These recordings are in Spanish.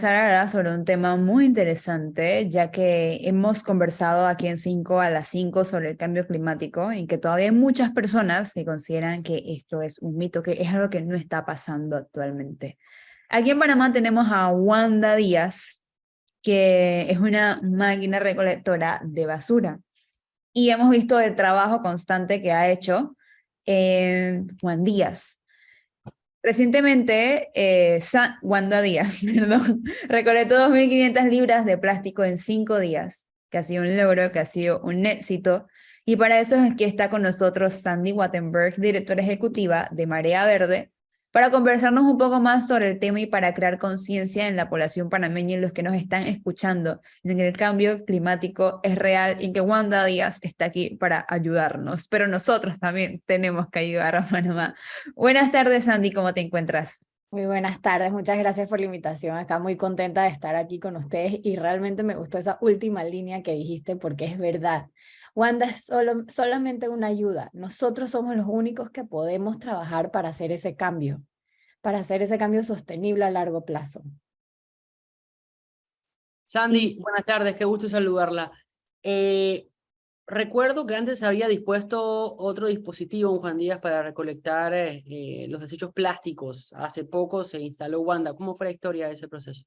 conversar ahora sobre un tema muy interesante, ya que hemos conversado aquí en 5 a las 5 sobre el cambio climático y que todavía hay muchas personas que consideran que esto es un mito, que es algo que no está pasando actualmente. Aquí en Panamá tenemos a Wanda Díaz, que es una máquina recolectora de basura. Y hemos visto el trabajo constante que ha hecho Juan Díaz. Recientemente, Wanda Díaz, perdón, recolectó 2.500 libras de plástico en 5 días, que ha sido un logro, que ha sido un éxito. Y para eso es que está con nosotros Sandy Wattenberg, directora ejecutiva de Marea Verde, para conversarnos un poco más sobre el tema y para crear conciencia en la población panameña y los que nos están escuchando de que el cambio climático es real y que Wanda Díaz está aquí para ayudarnos. Pero nosotros también tenemos que ayudar a Panamá. Buenas tardes, Sandy, ¿cómo te encuentras? Muy buenas tardes, muchas gracias por la invitación. Acá muy contenta de estar aquí con ustedes y realmente me gustó esa última línea que dijiste porque es verdad. Wanda es solamente una ayuda. Nosotros somos los únicos que podemos trabajar para hacer ese cambio sostenible a largo plazo. Sandy, buenas tardes, qué gusto saludarla. Eh, Recuerdo que antes había dispuesto otro dispositivo en Juan Díaz para recolectar los desechos plásticos. Hace poco se instaló Wanda. ¿Cómo fue la historia de ese proceso?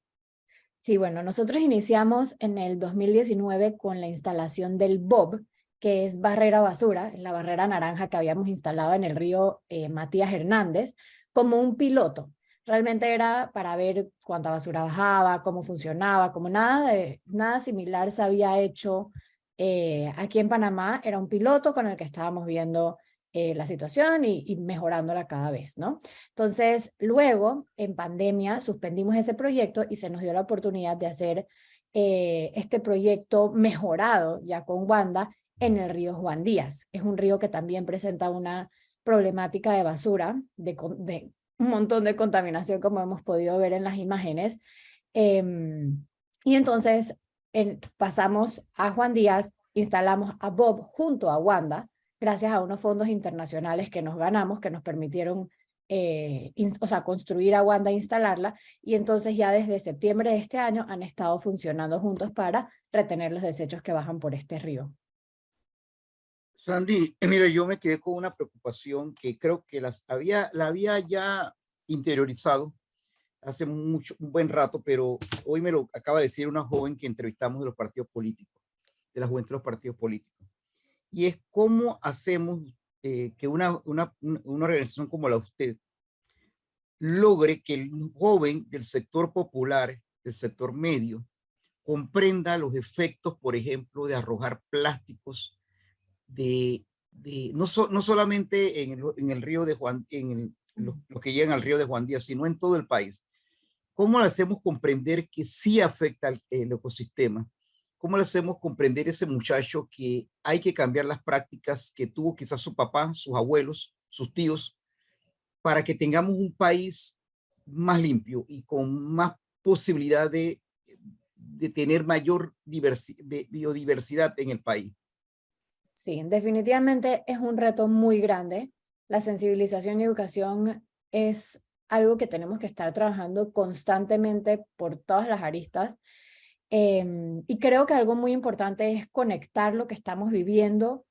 Sí, bueno, nosotros iniciamos en el 2019 con la instalación del BOB, que es barrera basura, la barrera naranja que habíamos instalado en el río Matías Hernández, como un piloto. Realmente era para ver cuánta basura bajaba, cómo funcionaba, como nada similar se había hecho aquí en Panamá. Era un piloto con el que estábamos viendo la situación y mejorándola cada vez, ¿no? Entonces, luego, en pandemia, suspendimos ese proyecto y se nos dio la oportunidad de hacer este proyecto mejorado ya con Wanda en el río Juan Díaz. Es un río que también presenta una problemática de basura, de un montón de contaminación, como hemos podido ver en las imágenes. Y entonces pasamos a Juan Díaz, instalamos a Bob junto a Wanda, gracias a unos fondos internacionales que nos ganamos, que nos permitieron construir a Wanda e instalarla, y entonces ya desde septiembre de este año han estado funcionando juntos para retener los desechos que bajan por este río. Sandy, mira, yo me quedé con una preocupación que creo que la había ya interiorizado hace un buen rato, pero hoy me lo acaba de decir una joven que entrevistamos de los partidos políticos, de la juventud de los partidos políticos. Y es cómo hacemos que una organización como la de usted logre que el joven del sector popular, del sector medio, comprenda los efectos, por ejemplo, de arrojar plásticos no solamente en el río de Juan, lo que llegan al río de Juan Díaz, sino en todo el país. ¿Cómo le hacemos comprender que sí afecta el ecosistema? ¿Cómo le hacemos comprender a ese muchacho que hay que cambiar las prácticas que tuvo quizás su papá, sus abuelos, sus tíos, para que tengamos un país más limpio y con más posibilidad de tener mayor biodiversidad en el país? Sí, definitivamente es un reto muy grande. La sensibilización y educación es algo que tenemos que estar trabajando constantemente por todas las aristas. Y creo que algo muy importante es conectar lo que estamos viviendo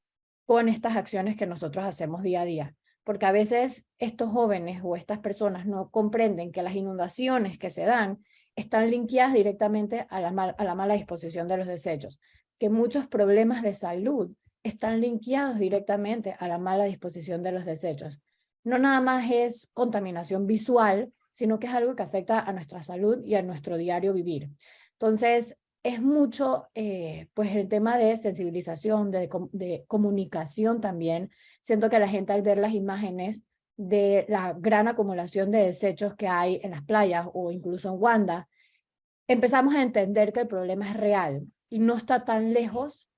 con estas acciones que nosotros hacemos día a día. Porque a veces estos jóvenes o estas personas no comprenden que las inundaciones que se dan están linkeadas directamente a la mala disposición de los desechos, que muchos problemas de salud están linkeados directamente a la mala disposición de los desechos. No nada más es contaminación visual, sino que es algo que afecta a nuestra salud y a nuestro diario vivir. Entonces, es mucho pues el tema de sensibilización, de comunicación también. Siento que la gente al ver las imágenes de la gran acumulación de desechos que hay en las playas o incluso en Wanda, empezamos a entender que el problema es real y no está tan lejos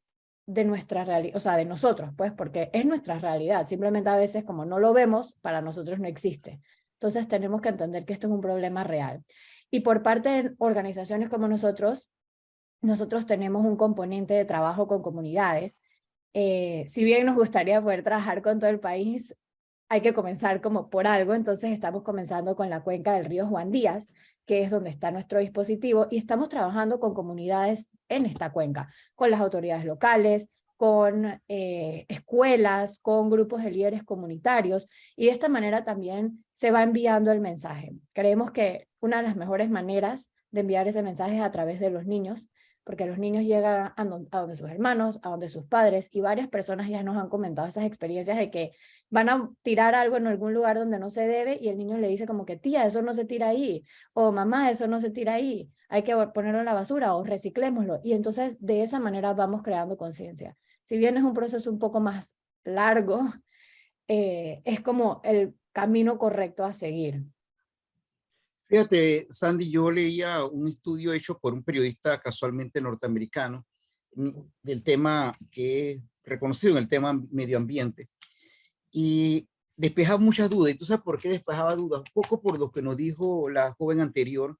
de nuestra realidad, o sea, de nosotros, pues, porque es nuestra realidad. Simplemente a veces como no lo vemos, para nosotros no existe. Entonces tenemos que entender que esto es un problema real. Y por parte de organizaciones como nosotros tenemos un componente de trabajo con comunidades. Si bien nos gustaría poder trabajar con todo el país, hay que comenzar como por algo. Entonces estamos comenzando con la cuenca del río Juan Díaz, que es donde está nuestro dispositivo, y estamos trabajando con comunidades en esta cuenca, con las autoridades locales, con escuelas, con grupos de líderes comunitarios, y de esta manera también se va enviando el mensaje. Creemos que una de las mejores maneras de enviar ese mensaje es a través de los niños, porque los niños llegan a donde sus hermanos, a donde sus padres, y varias personas ya nos han comentado esas experiencias de que van a tirar algo en algún lugar donde no se debe, y el niño le dice como que, tía, eso no se tira ahí, o mamá, eso no se tira ahí, hay que ponerlo en la basura, o reciclémoslo, y entonces de esa manera vamos creando conciencia. Si bien es un proceso un poco más largo, es como el camino correcto a seguir. Fíjate, Sandy, yo leía un estudio hecho por un periodista casualmente norteamericano del tema que es reconocido en el tema medio ambiente y despejaba muchas dudas. ¿Y tú sabes por qué despejaba dudas? Un poco por lo que nos dijo la joven anterior,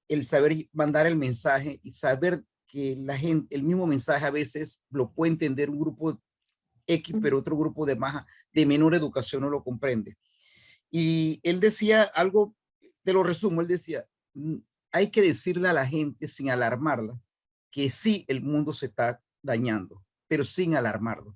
el saber mandar el mensaje y saber que la gente, el mismo mensaje a veces lo puede entender un grupo X, pero otro grupo de menor educación no lo comprende. Y él decía algo, te lo resumo, él decía, hay que decirle a la gente sin alarmarla que sí, el mundo se está dañando, pero sin alarmarlo.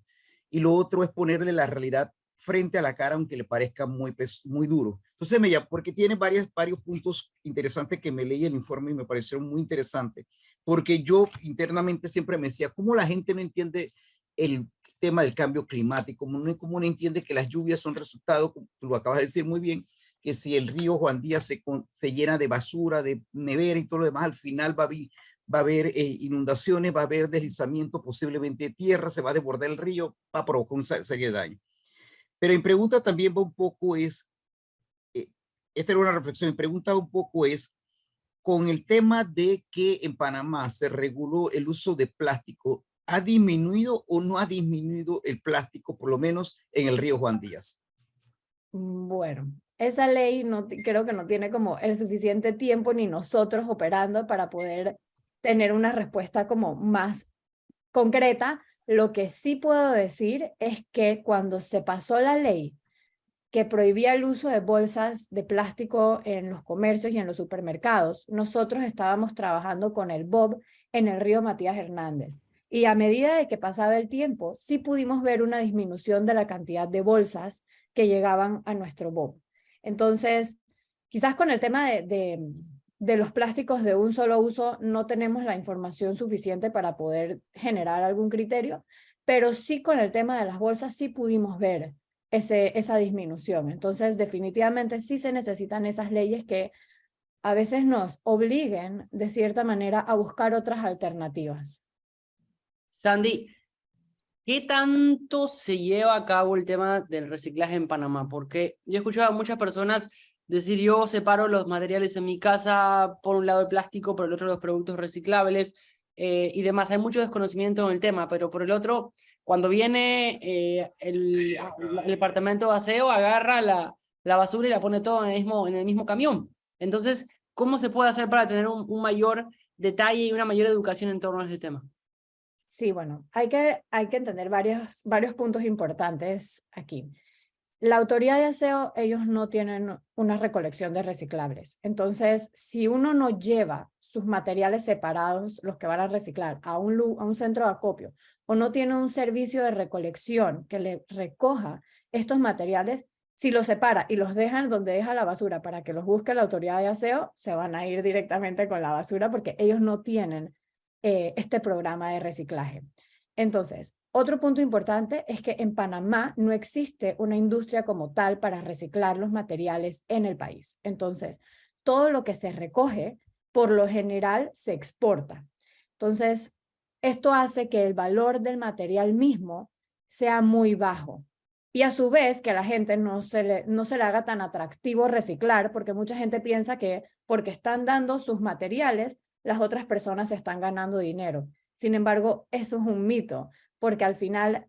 Y lo otro es ponerle la realidad frente a la cara, aunque le parezca muy duro. Entonces, porque tiene varios puntos interesantes que me leí el informe y me parecieron muy interesantes, porque yo internamente siempre me decía, ¿cómo la gente no entiende el tema del cambio climático? ¿Cómo no entiende que las lluvias son resultado, como tú lo acabas de decir muy bien, que si el río Juan Díaz se llena de basura, de nevera y todo lo demás, al final va a haber inundaciones, va a haber deslizamiento posiblemente de tierra, se va a desbordar el río, va a provocar una serie de daños. Pero mi pregunta también va un poco esta era una reflexión, mi pregunta un poco es, con el tema de que en Panamá se reguló el uso de plástico, ¿ha disminuido o no ha disminuido el plástico, por lo menos en el río Juan Díaz? Bueno, esa ley creo que no tiene como el suficiente tiempo ni nosotros operando para poder tener una respuesta como más concreta. Lo que sí puedo decir es que cuando se pasó la ley que prohibía el uso de bolsas de plástico en los comercios y en los supermercados, nosotros estábamos trabajando con el BOB en el río Matías Hernández. Y a medida de que pasaba el tiempo, sí pudimos ver una disminución de la cantidad de bolsas que llegaban a nuestro BOB. Entonces, quizás con el tema de los plásticos de un solo uso no tenemos la información suficiente para poder generar algún criterio, pero sí con el tema de las bolsas sí pudimos ver esa disminución. Entonces, definitivamente sí se necesitan esas leyes que a veces nos obliguen, de cierta manera, a buscar otras alternativas. Sandy, ¿qué tanto se lleva a cabo el tema del reciclaje en Panamá? Porque yo he escuchado a muchas personas decir, yo separo los materiales en mi casa, por un lado el plástico, por el otro los productos reciclables y demás. Hay mucho desconocimiento en el tema, pero por el otro, cuando viene el departamento de aseo, agarra la basura y la pone todo en el mismo camión. Entonces, ¿cómo se puede hacer para tener un mayor detalle y una mayor educación en torno a este tema? Sí, bueno, hay que entender varios puntos importantes aquí. La autoridad de aseo, ellos no tienen una recolección de reciclables. Entonces, si uno no lleva sus materiales separados, los que van a reciclar, a un centro de acopio, o no tiene un servicio de recolección que le recoja estos materiales, si los separa y los dejan donde deja la basura para que los busque la autoridad de aseo, se van a ir directamente con la basura porque ellos no tienen este programa de reciclaje. Entonces, otro punto importante es que en Panamá no existe una industria como tal para reciclar los materiales en el país. Entonces, todo lo que se recoge, por lo general, se exporta. Entonces, esto hace que el valor del material mismo sea muy bajo. Y a su vez, que a la gente no se le haga tan atractivo reciclar, porque mucha gente piensa que porque están dando sus materiales, las otras personas están ganando dinero. Sin embargo, eso es un mito, porque al final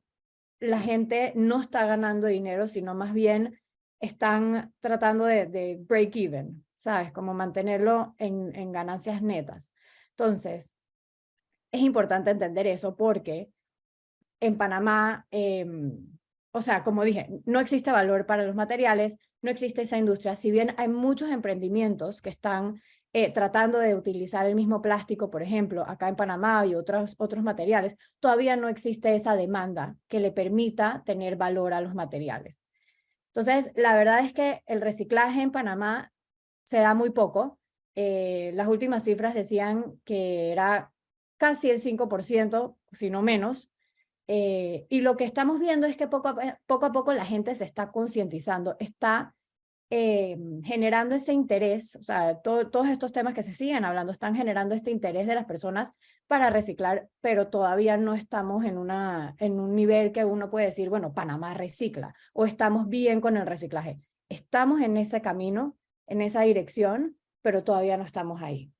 la gente no está ganando dinero, sino más bien están tratando de break even, ¿sabes? Como mantenerlo en ganancias netas. Entonces, es importante entender eso porque en Panamá, o sea, como dije, no existe valor para los materiales, no existe esa industria. Si bien hay muchos emprendimientos que están tratando de utilizar el mismo plástico, por ejemplo, acá en Panamá y otros materiales, todavía no existe esa demanda que le permita tener valor a los materiales. Entonces, la verdad es que el reciclaje en Panamá se da muy poco. Las últimas cifras decían que era casi el 5%, si no menos. Y lo que estamos viendo es que poco a poco la gente se está concientizando, está generando ese interés, o sea, todos estos temas que se siguen hablando están generando este interés de las personas para reciclar, pero todavía no estamos en un nivel que uno puede decir, bueno, Panamá recicla, o estamos bien con el reciclaje. Estamos en ese camino, en esa dirección, pero todavía no estamos ahí.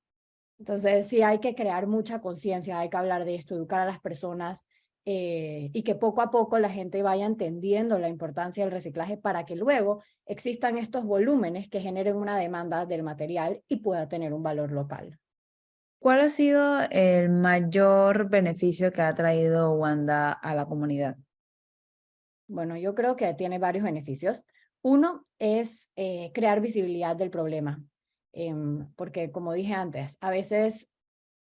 Entonces, sí hay que crear mucha conciencia, hay que hablar de esto, educar a las personas, y que poco a poco la gente vaya entendiendo la importancia del reciclaje para que luego existan estos volúmenes que generen una demanda del material y pueda tener un valor local. ¿Cuál ha sido el mayor beneficio que ha traído Wanda a la comunidad? Bueno, yo creo que tiene varios beneficios. Uno es crear visibilidad del problema, porque como dije antes, a veces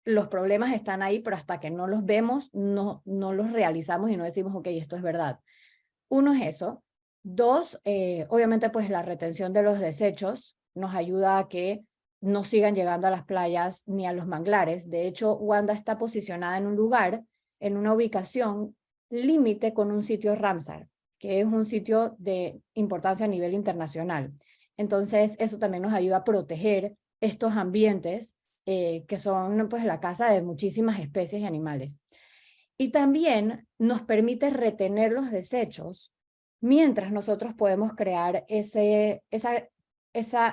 los problemas están ahí, pero hasta que no los vemos, no los realizamos y no decimos, ok, esto es verdad. Uno es eso. Dos, obviamente pues la retención de los desechos nos ayuda a que no sigan llegando a las playas ni a los manglares. De hecho, Wanda está posicionada en un lugar, en una ubicación límite con un sitio Ramsar, que es un sitio de importancia a nivel internacional. Entonces, eso también nos ayuda a proteger estos ambientes que son pues la casa de muchísimas especies y animales. Y también nos permite retener los desechos mientras nosotros podemos crear esa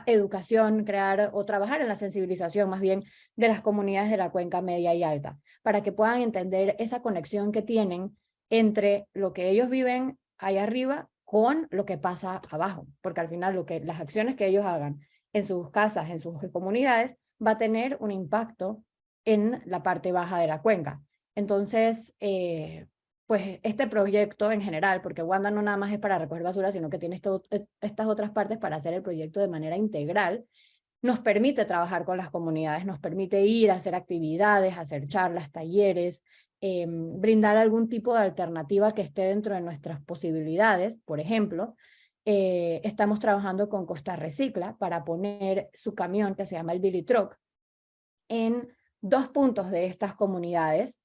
educación, crear o trabajar en la sensibilización más bien de las comunidades de la cuenca media y alta, para que puedan entender esa conexión que tienen entre lo que ellos viven ahí arriba con lo que pasa abajo, porque al final las acciones que ellos hagan en sus casas, en sus comunidades, va a tener un impacto en la parte baja de la cuenca. Entonces, pues este proyecto en general, porque Wanda no nada más es para recoger basura, sino que tiene estas otras partes para hacer el proyecto de manera integral, nos permite trabajar con las comunidades, nos permite ir a hacer actividades, hacer charlas, talleres, brindar algún tipo de alternativa que esté dentro de nuestras posibilidades. Por ejemplo, estamos trabajando con Costa Recicla para poner su camión que se llama el Billy Truck en 2 puntos de estas comunidades,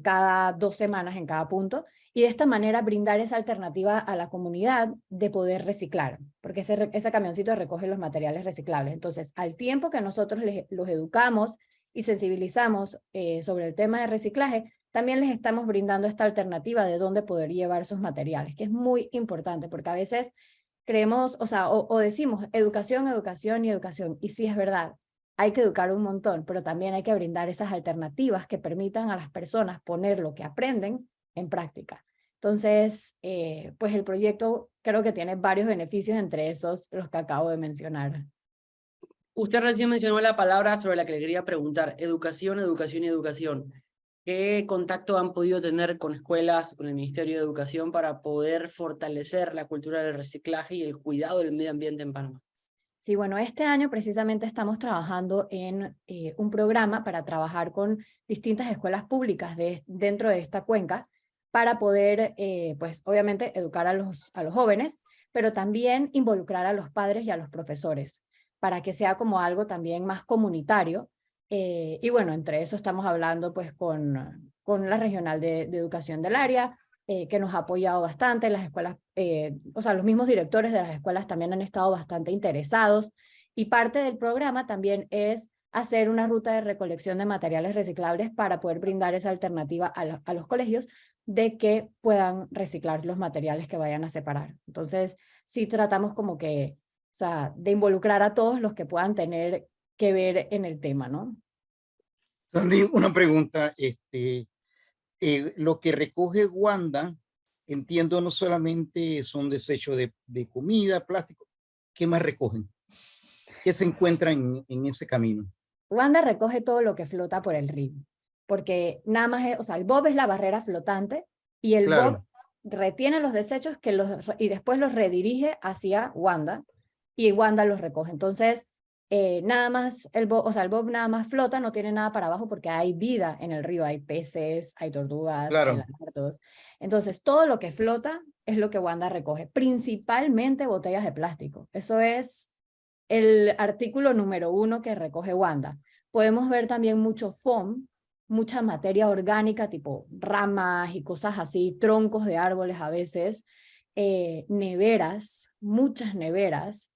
cada 2 semanas en cada punto, y de esta manera brindar esa alternativa a la comunidad de poder reciclar, porque ese camioncito recoge los materiales reciclables. Entonces, al tiempo que nosotros los educamos y sensibilizamos sobre el tema de reciclaje, también les estamos brindando esta alternativa de dónde poder llevar sus materiales, que es muy importante, porque a veces creemos, o sea, o decimos educación, educación y educación, y sí es verdad, hay que educar un montón, pero también hay que brindar esas alternativas que permitan a las personas poner lo que aprenden en práctica. Entonces, pues el proyecto creo que tiene varios beneficios, entre esos los que acabo de mencionar. Usted recién mencionó la palabra sobre la que le quería preguntar, educación, educación y educación. ¿Qué contacto han podido tener con escuelas, con el Ministerio de Educación para poder fortalecer la cultura del reciclaje y el cuidado del medio ambiente en Panamá? Sí, bueno, este año precisamente estamos trabajando en un programa para trabajar con distintas escuelas públicas dentro de esta cuenca para poder, pues obviamente, educar a los jóvenes, pero también involucrar a los padres y a los profesores para que sea como algo también más comunitario. Y bueno, entre eso estamos hablando pues con la regional de educación del área, que nos ha apoyado bastante, las escuelas, o sea, los mismos directores de las escuelas también han estado bastante interesados, y parte del programa también es hacer una ruta de recolección de materiales reciclables para poder brindar esa alternativa a los colegios de que puedan reciclar los materiales que vayan a separar. Entonces, sí tratamos como que, o sea, de involucrar a todos los que puedan tener que ver en el tema, ¿no? Sandy, una pregunta, lo que recoge Wanda, entiendo, no solamente son desechos de comida, plástico, ¿qué más recogen? ¿Qué se encuentra en ese camino? Wanda recoge todo lo que flota por el río, porque nada más, o sea, el bob es la barrera flotante y el Claro. bob retiene los desechos y después los redirige hacia Wanda y Wanda los recoge. Entonces, nada más, o sea, el bob nada más flota, no tiene nada para abajo porque hay vida en el río, hay peces, hay tortugas, hay Claro. lagartos. Entonces, todo lo que flota es lo que Wanda recoge, principalmente botellas de plástico. Eso es el artículo número 1 que recoge Wanda. Podemos ver también mucho foam, mucha materia orgánica, tipo ramas y cosas así, troncos de árboles a veces, neveras, muchas neveras,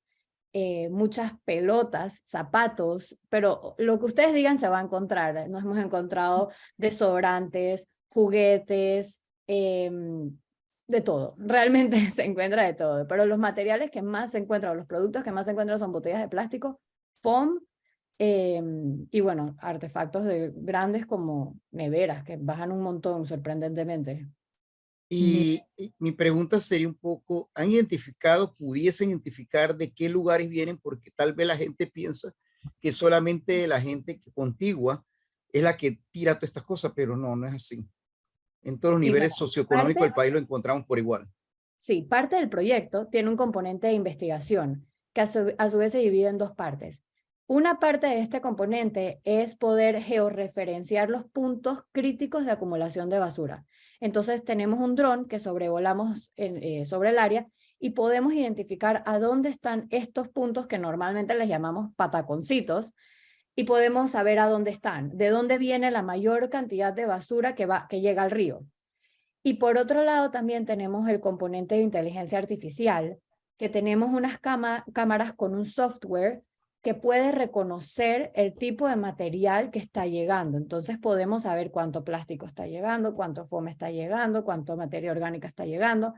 muchas pelotas, zapatos, pero lo que ustedes digan se va a encontrar. Nos hemos encontrado desodorantes, juguetes, de todo. Realmente se encuentra de todo, pero los materiales que más se encuentran, los productos que más se encuentran son botellas de plástico, foam, y bueno, artefactos grandes como neveras, que bajan un montón sorprendentemente. Y mi pregunta sería un poco, ¿han identificado, pudiesen identificar de qué lugares vienen? Porque tal vez la gente piensa que solamente la gente que contigua es la que tira todas estas cosas, pero no, no es así. En todos los Y niveles bueno, socioeconómicos del país lo encontramos por igual. sí, parte del proyecto tiene un componente de investigación que a su vez se divide en dos partes. Una parte de este componente es poder georreferenciar los puntos críticos de acumulación de basura. Entonces tenemos un dron que sobrevolamos sobre el área y podemos identificar a dónde están estos puntos que normalmente les llamamos pataconcitos y podemos saber a dónde están, de dónde viene la mayor cantidad de basura que llega al río. Y por otro lado también tenemos el componente de inteligencia artificial, que tenemos unas cámaras con un software que puede reconocer el tipo de material que está llegando. Entonces podemos saber cuánto plástico está llegando, cuánto foam está llegando, cuánto materia orgánica está llegando.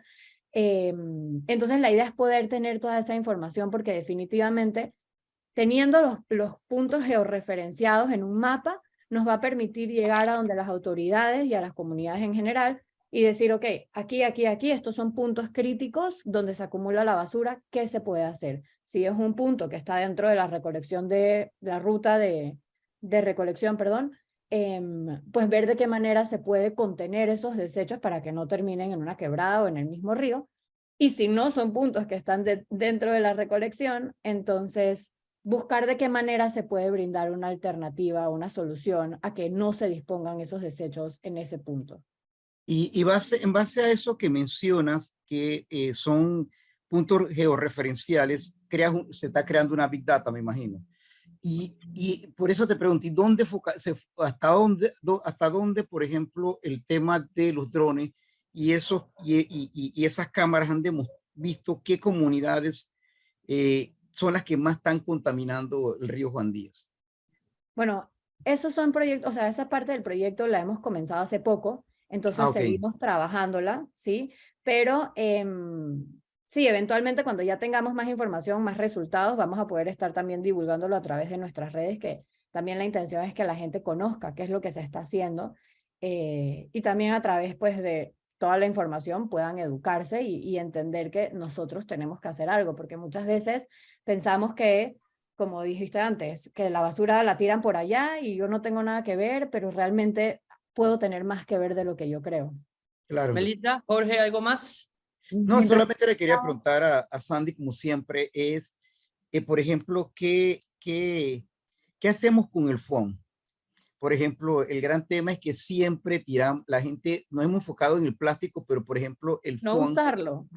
Entonces la idea es poder tener toda esa información porque definitivamente teniendo los puntos georreferenciados en un mapa nos va a permitir llegar a donde las autoridades y a las comunidades en general y decir, ok, aquí, aquí, aquí, estos son puntos críticos donde se acumula la basura, ¿qué se puede hacer? Si es un punto que está dentro de la recolección de la ruta de recolección, perdón, pues ver de qué manera se puede contener esos desechos para que no terminen en una quebrada o en el mismo río. Y si no son puntos que están dentro de la recolección, entonces buscar de qué manera se puede brindar una alternativa, una solución a que no se dispongan esos desechos en ese punto. Y en base a eso que mencionas, que son puntos georreferenciales, se está creando una Big Data, me imagino. Y por eso te pregunté, hasta dónde, por ejemplo, el tema de los drones y esas cámaras han visto qué comunidades son las que más están contaminando el río Juan Díaz? Bueno, esos son proyectos, o sea, esa parte del proyecto la hemos comenzado hace poco, entonces Okay. seguimos trabajándola, ¿sí? Pero sí, eventualmente cuando ya tengamos más información, más resultados, vamos a poder estar también divulgándolo a través de nuestras redes, que también la intención es que la gente conozca qué es lo que se está haciendo y también a través pues de toda la información puedan educarse y entender que nosotros tenemos que hacer algo, porque muchas veces pensamos que, como dijiste antes, que la basura la tiran por allá y yo no tengo nada que ver, pero realmente puedo tener más que ver de lo que yo creo. Claro. Melissa, Jorge, ¿algo más? No, solamente le quería preguntar a Sandy, como siempre, por ejemplo, ¿qué hacemos con el foam? Por ejemplo, el gran tema es que siempre la gente, nos hemos enfocado en el plástico, pero por ejemplo, el No foam. usarlo.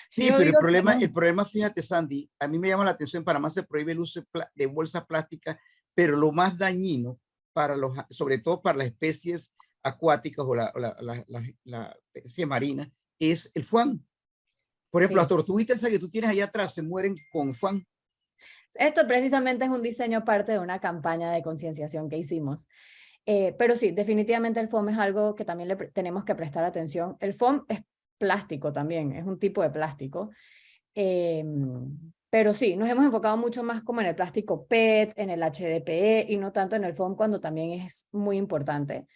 Sí, Yo pero digo que no. el problema, fíjate, Sandy, a mí me llama la atención, en Panamá se prohíbe el uso de bolsas plásticas, pero lo más dañino sobre todo para las especies acuáticas o la especie marina, es el foam. Por ejemplo, las Sí. tortuguitas esas que tú tienes allá atrás se mueren con foam. Esto precisamente es un diseño parte de una campaña de concienciación que hicimos. Pero sí, definitivamente el foam es algo que también tenemos que prestar atención. El foam es plástico también, es un tipo de plástico. Pero sí, nos hemos enfocado mucho más como en el plástico PET, en el HDPE y no tanto en el foam cuando también es muy importante.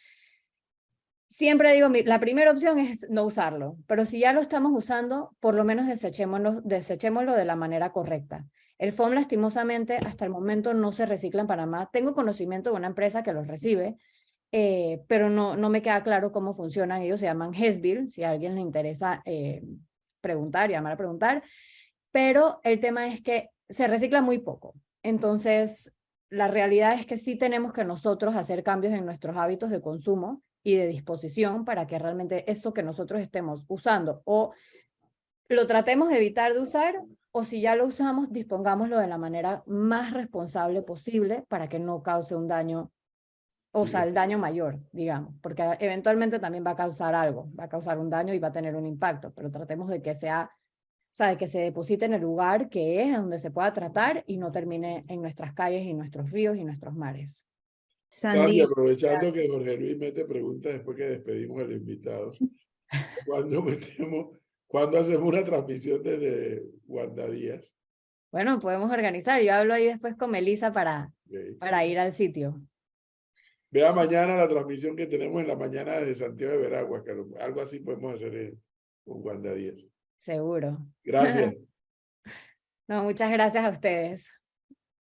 Siempre digo, la primera opción es no usarlo, pero si ya lo estamos usando, por lo menos desechémoslo de la manera correcta. El foam lastimosamente hasta el momento no se recicla en Panamá. Tengo conocimiento de una empresa que los recibe, pero no me queda claro cómo funcionan. Ellos se llaman Hesbil, si a alguien le interesa llamar a preguntar. Pero el tema es que se recicla muy poco. Entonces, la realidad es que sí tenemos que nosotros hacer cambios en nuestros hábitos de consumo y de disposición para que realmente eso que nosotros estemos usando o lo tratemos de evitar de usar, o si ya lo usamos, dispongámoslo de la manera más responsable posible para que no cause un daño, o sea, el daño mayor, digamos, porque eventualmente también va a causar algo, va a causar un daño y va a tener un impacto, pero tratemos de que sea, o sea, de que se deposite en el lugar que es, donde se pueda tratar y no termine en nuestras calles y nuestros ríos y nuestros mares. Sandy, aprovechando que Jorge Luis mete preguntas después que despedimos al invitado, ¿cuándo hacemos una transmisión desde Wanda Díaz? Bueno, podemos organizar, yo hablo ahí después con Melissa para ir al sitio. Vea mañana la transmisión que tenemos en la mañana de Santiago de Veraguas, que algo así podemos hacer con Wanda Díaz. Seguro. Gracias. No, muchas gracias a ustedes.